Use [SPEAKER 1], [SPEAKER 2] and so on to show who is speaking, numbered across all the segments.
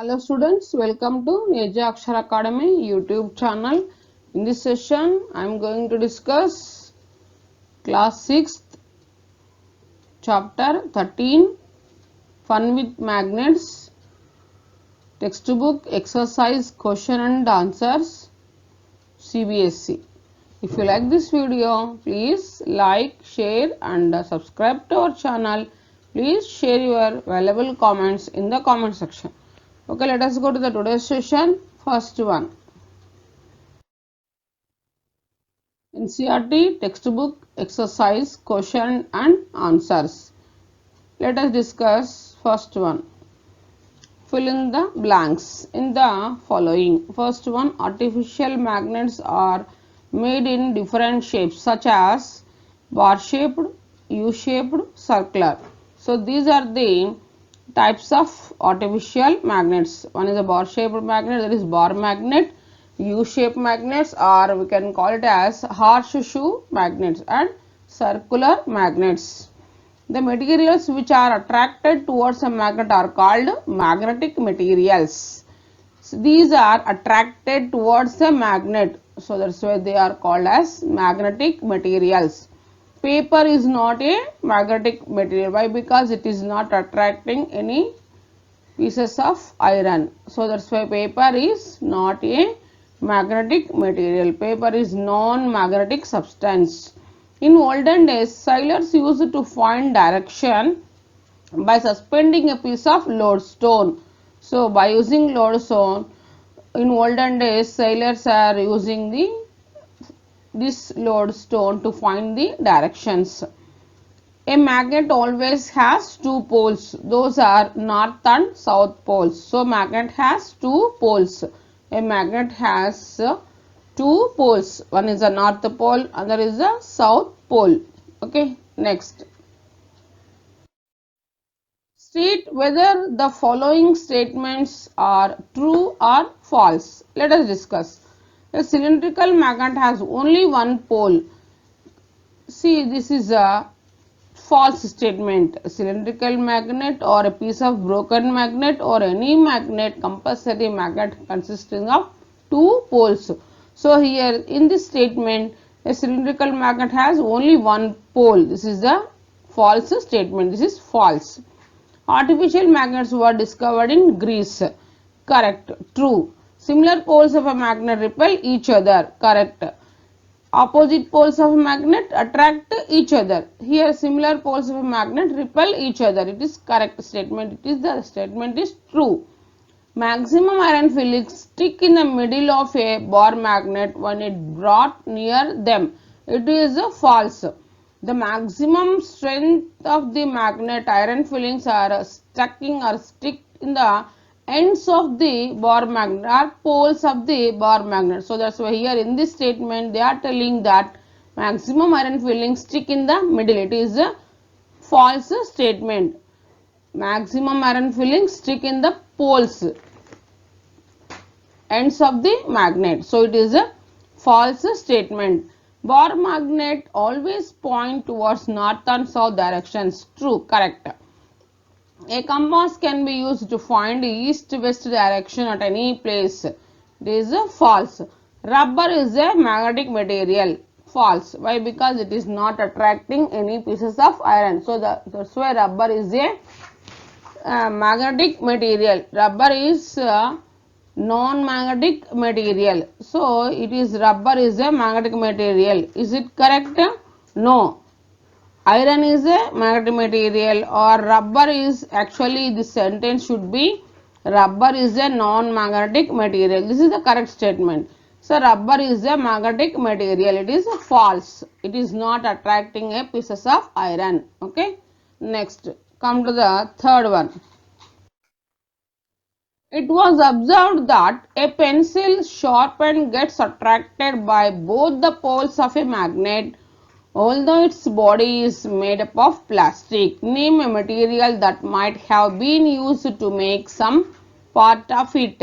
[SPEAKER 1] Hello students, welcome to Neja Akshar Academy YouTube channel. In this session, I am going to discuss class 6th chapter 13 Fun with Magnets textbook exercise question and answers CBSE. If you like this video, please like, share and subscribe to our channel. Please share your valuable comments in the comment section. Okay, let us go to the today's session. First one. NCERT textbook exercise question and answers. Let us discuss first one. Fill in the blanks in the following. First one, artificial magnets are made in different shapes such as bar shaped, U shaped, circular. So these are the types of artificial magnets. One is a bar shaped magnet, that is bar magnet, U shaped magnets, or we can call it as horseshoe magnets, and circular magnets. The materials which are attracted towards a magnet are called magnetic materials. So these are attracted towards a magnet, so that's why they are called as magnetic materials. Paper is not a magnetic material. Why? Because it is not attracting any pieces of iron. So that's why paper is not a magnetic material. Paper is non-magnetic substance. In olden days, sailors used to find direction by suspending a piece of lodestone. So by using lodestone, in olden days, sailors are using this lodestone to find the directions. A magnet always has two poles. Those are north and south poles. So magnet has two poles. A magnet has two poles. One is the north pole, other is the south pole. Okay, next. State whether the following statements are true or false. Let us discuss. A cylindrical magnet has only one pole. See, this is a false statement. A cylindrical magnet or a piece of broken magnet or any magnet, compulsory magnet consisting of two poles. So here in this statement, a cylindrical magnet has only one pole. This is the false statement. This is false. Artificial magnets were discovered in Greece. Correct. True. Similar poles of a magnet repel each other. Correct. Opposite poles of a magnet attract each other. Here similar poles of a magnet repel each other. It is correct statement. The statement is true. Maximum iron filings stick in the middle of a bar magnet when it brought near them. It is false. The maximum strength of the magnet iron filings are stick in the ends of the bar magnet or poles of the bar magnet. So that's why here in this statement they are telling that maximum iron filings stick in the middle. It is a false statement. Maximum iron filings stick in the poles, ends of the magnet. So it is a false statement. Bar magnet always point towards north and south directions. True, correct. A compass can be used to find east-west direction at any place. This is false. Rubber is a magnetic material. False. Why? Because it is not attracting any pieces of iron. So that's why rubber is a magnetic material. Rubber is non-magnetic material. So it is rubber is a magnetic material. Is it correct? No. Iron is a magnetic material, or rubber is, actually this sentence should be rubber is a non-magnetic material. This is the correct statement. So rubber is a magnetic material. It is false. It is not attracting a pieces of iron. Okay. Next, come to the third one. It was observed that a pencil sharpened gets attracted by both the poles of a magnet, although its body is made up of plastic. Name a material that might have been used to make some part of it.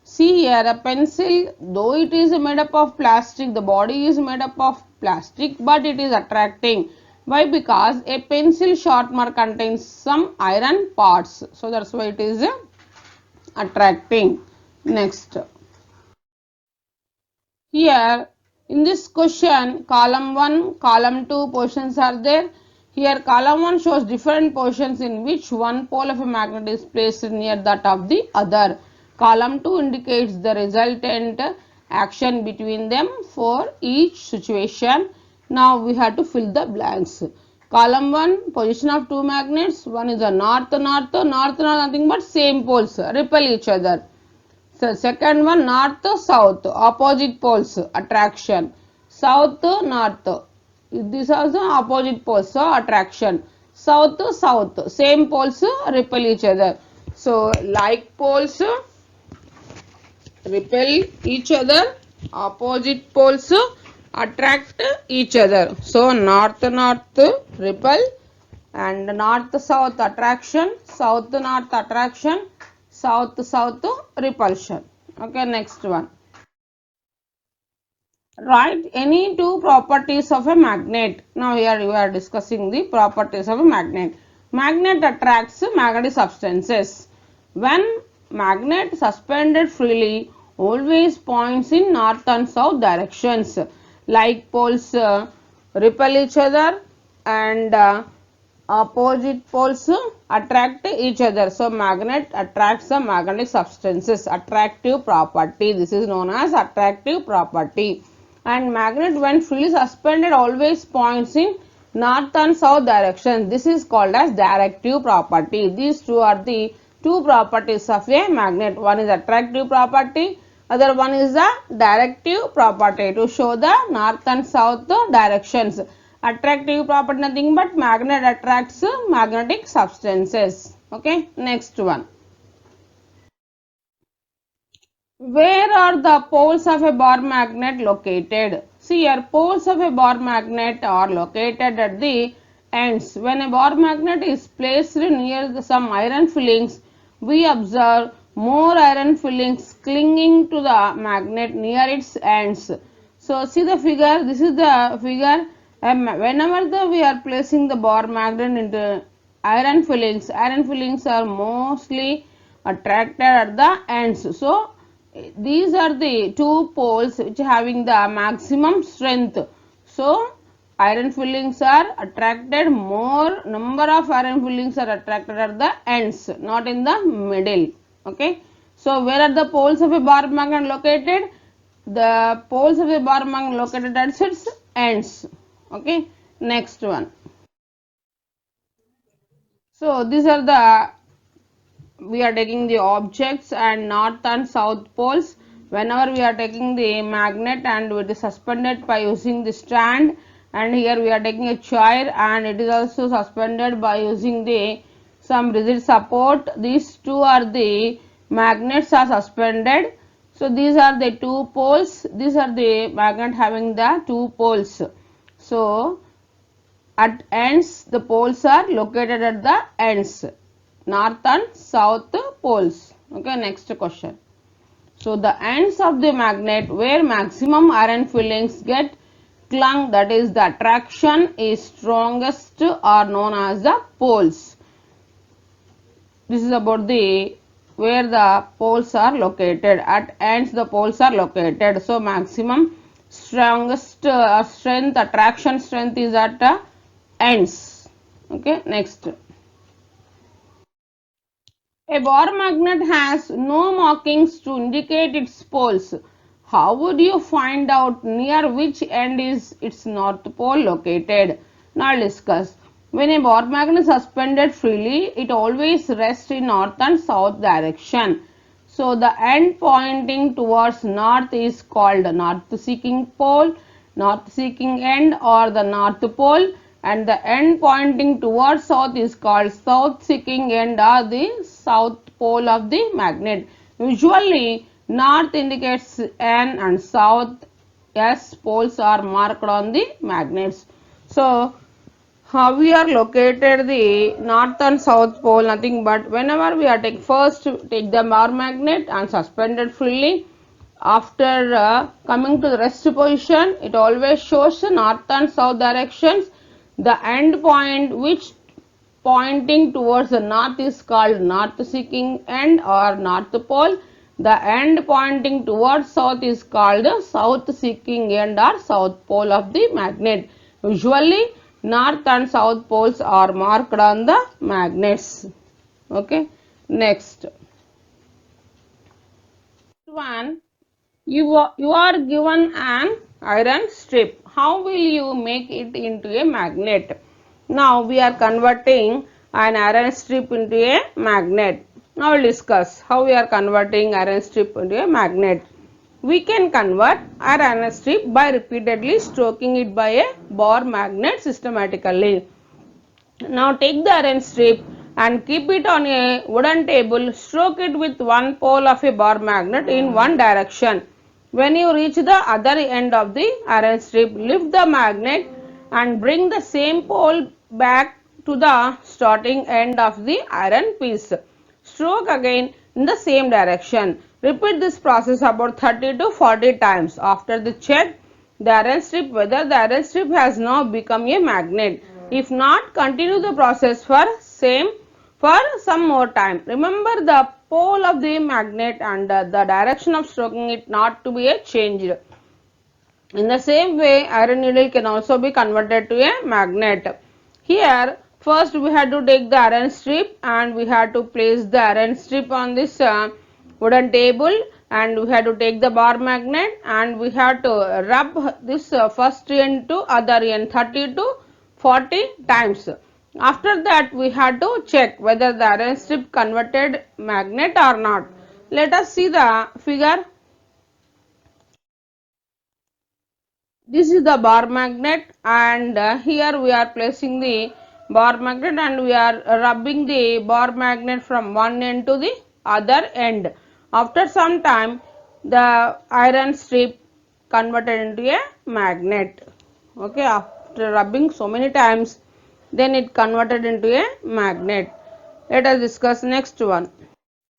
[SPEAKER 1] See here, a pencil, though it is made up of plastic, the body is made up of plastic, but it is attracting. Why? Because a pencil sharpener contains some iron parts. So that's why it is attracting. Next. Here in this question, column 1, column 2 positions are there. Here column 1 shows different positions in which one pole of a magnet is placed near that of the other. Column 2 indicates the resultant action between them for each situation. Now we have to fill the blanks. Column 1, position of two magnets. One is a north, nothing but same poles, repel each other. So second one, north south, opposite poles, attraction. South north, this also opposite poles, so attraction. South south, same poles repel each other. So like poles repel each other, opposite poles attract each other. So north repel and north south attraction, south north attraction, south south repulsion. Okay, next one. Write any two properties of a magnet. Now here we are discussing the properties of a magnet. Magnet attracts magnetic substances. When magnet suspended freely always points in north and south directions. Like poles repel each other and opposite poles attract each other. So magnet attracts the magnetic substances. Attractive property. This is known as attractive property. And magnet when freely suspended always points in north and south direction. This is called as directive property. These two are the two properties of a magnet. One is attractive property, other one is the directive property to show the north and south directions. Attractive property nothing but magnet attracts magnetic substances. Okay, next one. Where are the poles of a bar magnet located? See here, poles of a bar magnet are located at the ends. When a bar magnet is placed near some iron fillings, we observe more iron fillings clinging to the magnet near its ends. So see the figure, this is the figure. Whenever we are placing the bar magnet into iron fillings are mostly attracted at the ends. So these are the two poles which having the maximum strength. So iron fillings are attracted, more number of iron fillings are attracted at the ends, not in the middle. Okay. So where are the poles of a bar magnet located? The poles of a bar magnet located at its ends. Okay. Next one. So these are the, we are taking the objects and north and south poles. Whenever we are taking the magnet and it is suspended by using the strand, and here we are taking a chair and it is also suspended by using the some rigid support. These two are the magnets are suspended. So these are the two poles. These are the magnet having the two poles. So at ends the poles are located at the ends, north and south poles. Okay, next question. So the ends of the magnet where maximum iron fillings get clung, that is the attraction is strongest, are known as the poles. This is about the where the poles are located. At ends the poles are located. So maximum strongest strength, attraction strength is at ends. Okay, next. A bar magnet has no markings to indicate its poles. How would you find out near which end is its north pole located? Now discuss. When a bar magnet is suspended freely, it always rests in north and south direction. So the end pointing towards north is called north seeking pole, north seeking end, or the north pole, and the end pointing towards south is called south seeking end or the south pole of the magnet. Usually north indicates N and south S poles are marked on the magnets. So how we are located the north and south pole, nothing but whenever we are first take the bar magnet and suspended freely, after coming to the rest position, it always shows north and south directions. The end point which pointing towards the north is called north seeking end or north pole. The end pointing towards south is called the south seeking end or south pole of the magnet. Usually north and south poles are marked on the magnets. Okay. Next one, you are given an iron strip. How will you make it into a magnet? Now we are converting an iron strip into a magnet. Now we'll discuss how we are converting iron strip into a magnet. We can convert our iron strip by repeatedly stroking it by a bar magnet systematically. Now take the iron strip and keep it on a wooden table. Stroke it with one pole of a bar magnet in one direction. When you reach the other end of the iron strip, lift the magnet and bring the same pole back to the starting end of the iron piece. Stroke again in the same direction. Repeat this process about 30 to 40 times. After the check the iron strip whether the iron strip has now become a magnet. If not, continue the process for some more time. Remember the pole of the magnet and the direction of stroking it not to be changed. In the same way, iron needle can also be converted to a magnet. Here, first we had to take the iron strip and we had to place the iron strip on this wooden table, and we had to take the bar magnet and we had to rub this first end to other end 30 to 40 times. After that, we had to check whether the iron strip converted magnet or not. Let us see the figure. This is the bar magnet, and here we are placing the bar magnet and we are rubbing the bar magnet from one end to the other end. After some time, the iron strip converted into a magnet. Okay, after rubbing so many times, then it converted into a magnet. Let us discuss next one.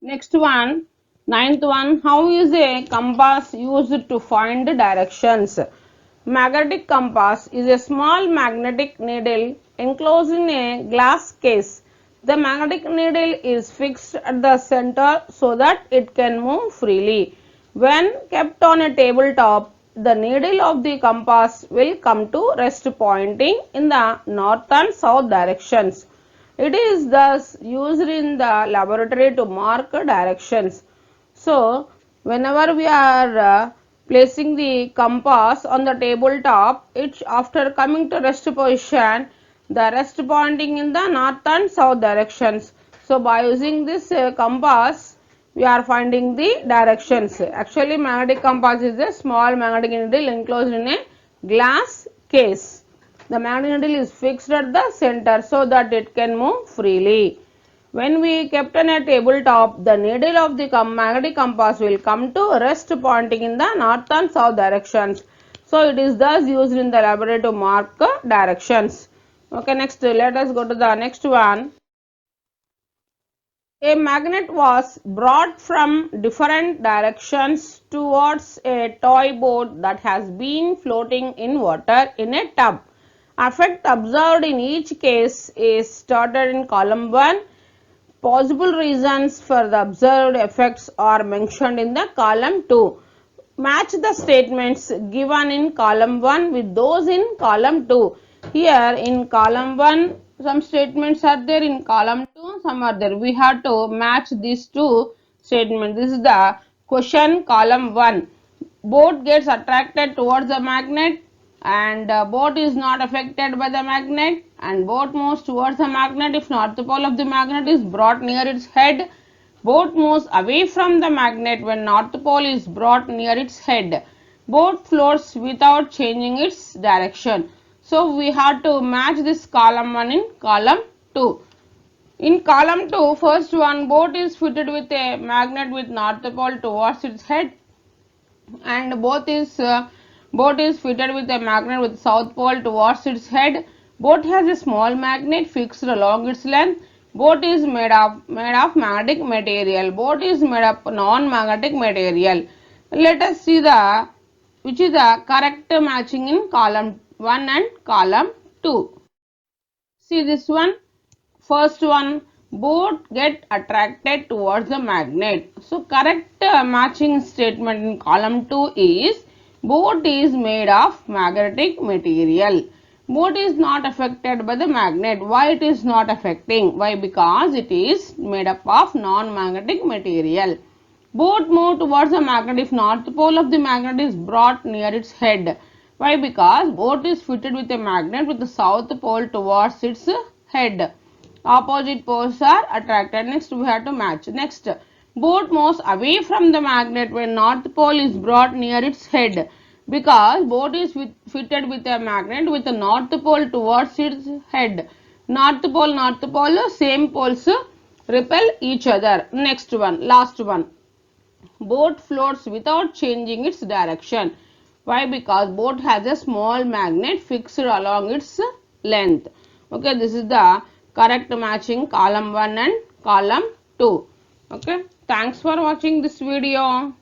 [SPEAKER 1] Next one, ninth one, how is a compass used to find directions? Magnetic compass is a small magnetic needle enclosed in a glass case. The magnetic needle is fixed at the center so that it can move freely. When kept on a tabletop, the needle of the compass will come to rest pointing in the north and south directions. It is thus used in the laboratory to mark directions. So, whenever we are placing the compass on the tabletop, it after coming to rest position, the rest pointing in the north and south directions. So, by using this compass, we are finding the directions. Actually, magnetic compass is a small magnetic needle enclosed in a glass case. The magnetic needle is fixed at the center so that it can move freely. When we kept on a tabletop, the needle of the magnetic compass will come to rest pointing in the north and south directions. So it is thus used in the laboratory to mark directions. Okay, next let us go to the next one. A magnet was brought from different directions towards a toy boat that has been floating in water in a tub. Effect observed in each case is started in column 1. Possible reasons for the observed effects are mentioned in the column 2. Match the statements given in column 1 with those in column 2. Here in column 1 some statements are there, in column 2 some are there. We have to match these two statements. This is the question column 1. Boat gets attracted towards the magnet and boat is not affected by the magnet, and boat moves towards the magnet if north pole of the magnet is brought near its head. Boat moves away from the magnet when north pole is brought near its head. Boat floats without changing its direction. So we have to match this column 1 in column 2. In column 2, first one, boat is fitted with a magnet with north pole towards its head, and boat is fitted with a magnet with south pole towards its head. Boat has a small magnet fixed along its length. Boat is made of magnetic material. Boat is made of non-magnetic material. Let us see the which is the correct matching in column 1 and column 2. See this one. First one, both get attracted towards the magnet. So correct matching statement in column 2 is boat is made of magnetic material. Boat is not affected by the magnet. Why it is not affecting? Why? Because it is made up of non-magnetic material. Boat move towards the magnet if north pole of the magnet is brought near its head. Why? Because boat is fitted with a magnet with the south pole towards its head. Opposite poles are attracted. Next we have to match. Next, boat moves away from the magnet when north pole is brought near its head, because boat is fitted with a magnet with the north pole towards its head. North pole, same poles repel each other. Next one, last one. Boat floats without changing its direction. Why? Because boat has a small magnet fixed along its length. Okay, this is the correct matching column 1 and column 2. Okay, thanks for watching this video.